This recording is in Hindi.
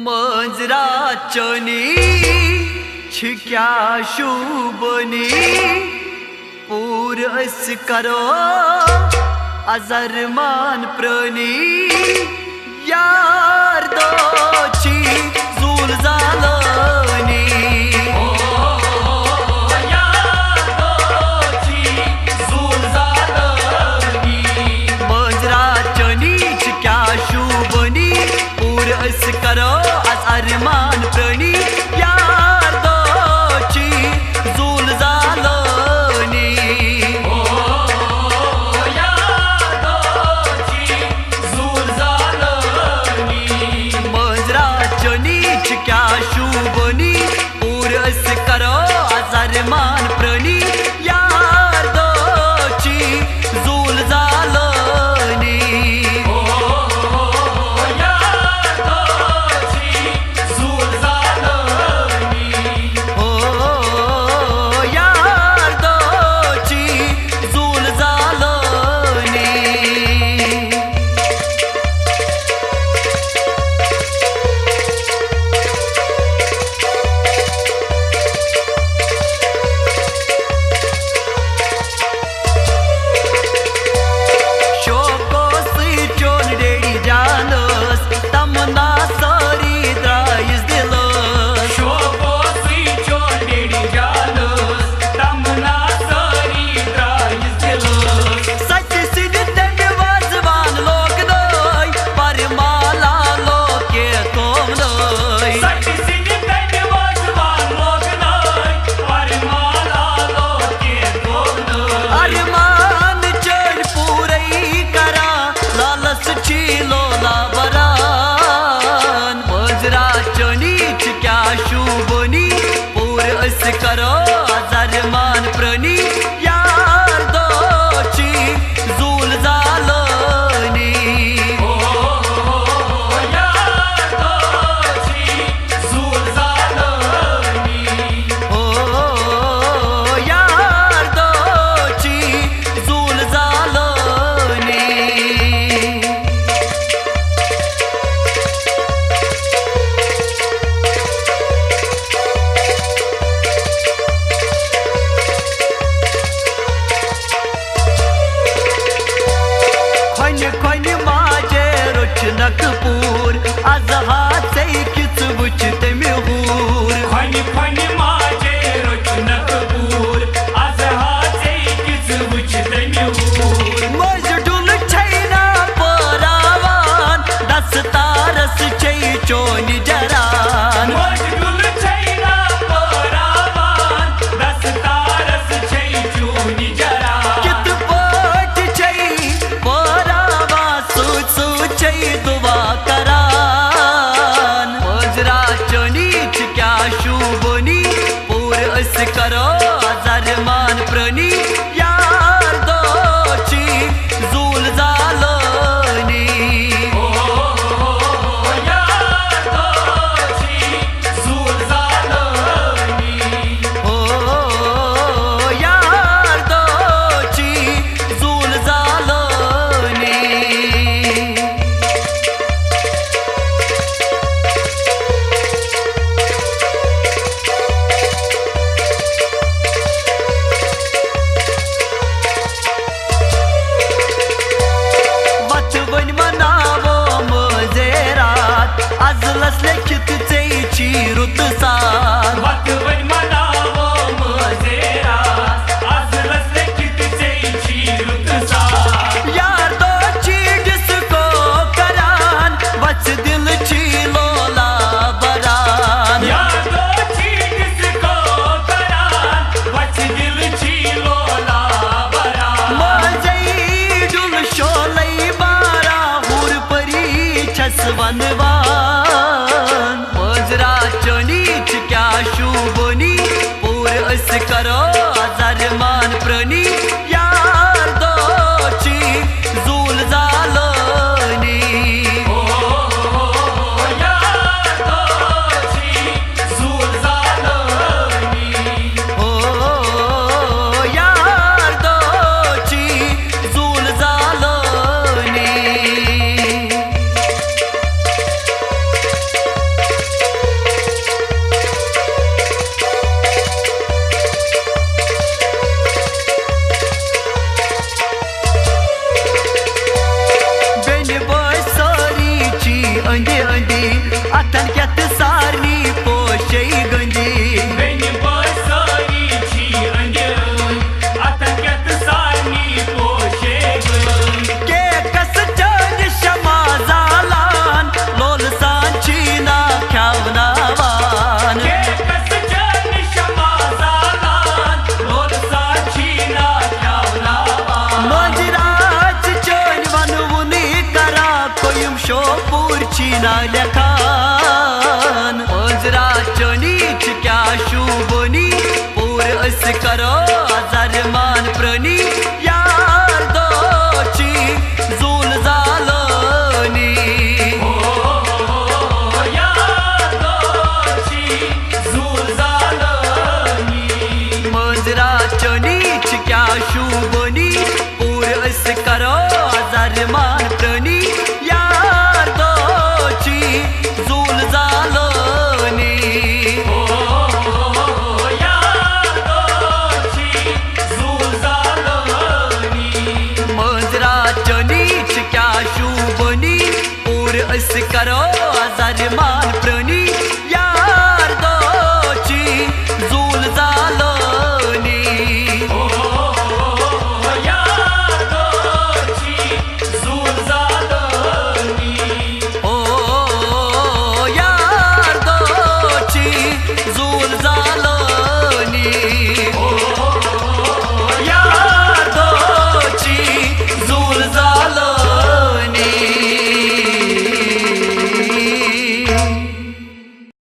मंजराचनी छिक्या शुबनी पूर अस करो अजरमान प्रणी यार दोची झूल जालनी करो अरमान प्रणी यार दोची झूल जालनी यार दोची झूल जालनी मंजराचनी क्या शुभनी पूरस करो अरमान प्रणी यार दोची झूल जालनी करो अरमान प्रणी यार दोची झूल जालनी यार दोची झूल जालनी यार दोची झूल जालनी खोन माजे रुचनकपूर आज हाथ किच वुच तमि हूर खोन माजे रुचनकपूर आज हाथ किच वुच तमि हूर मजडुल छैना परावान दस्तारस छै चोनि जरान मजडुल छैना परावान दस्तारस छै चोनि जरान कित पट छै दुआ करान मंजराचनी क्या शुभनी पूरस करो अरमान प्रणी यार दोची झूल जालनी यार दोची झूल जालनी यार दोची झूल जालनी अजलस लेखित चेची रुत सार वतवन मनावो मजेरात अजलस लेखित चेची रुत सार यार दोची जिसको करान बच दिल ची लोला बरान यार दोची जिसको करान बच दिल ची लोला बरान मजई जुल शोलई बारा हुर परी छसवनवा मंजराचनी क्या शुभनी पूरस करो अरमान प्रणी यार दोची झूल जालनी यार दोची झूल जालनी यार दोची झूल जालनी लेखान मंजराच्या नीच क्या शुभनी पूर अस करो आजारमान प्रणी यार दोची झूल झालनी यार दोची झूल झालनी मंजराच्या नीच क्या शुभनी पूर अस करो आजारमान प्रणी यार दोची झूल झालनी यार दोची झूल झालनी मंजराच्या नीच क्या शुभनी पूर अस करो आजारमान प्रणी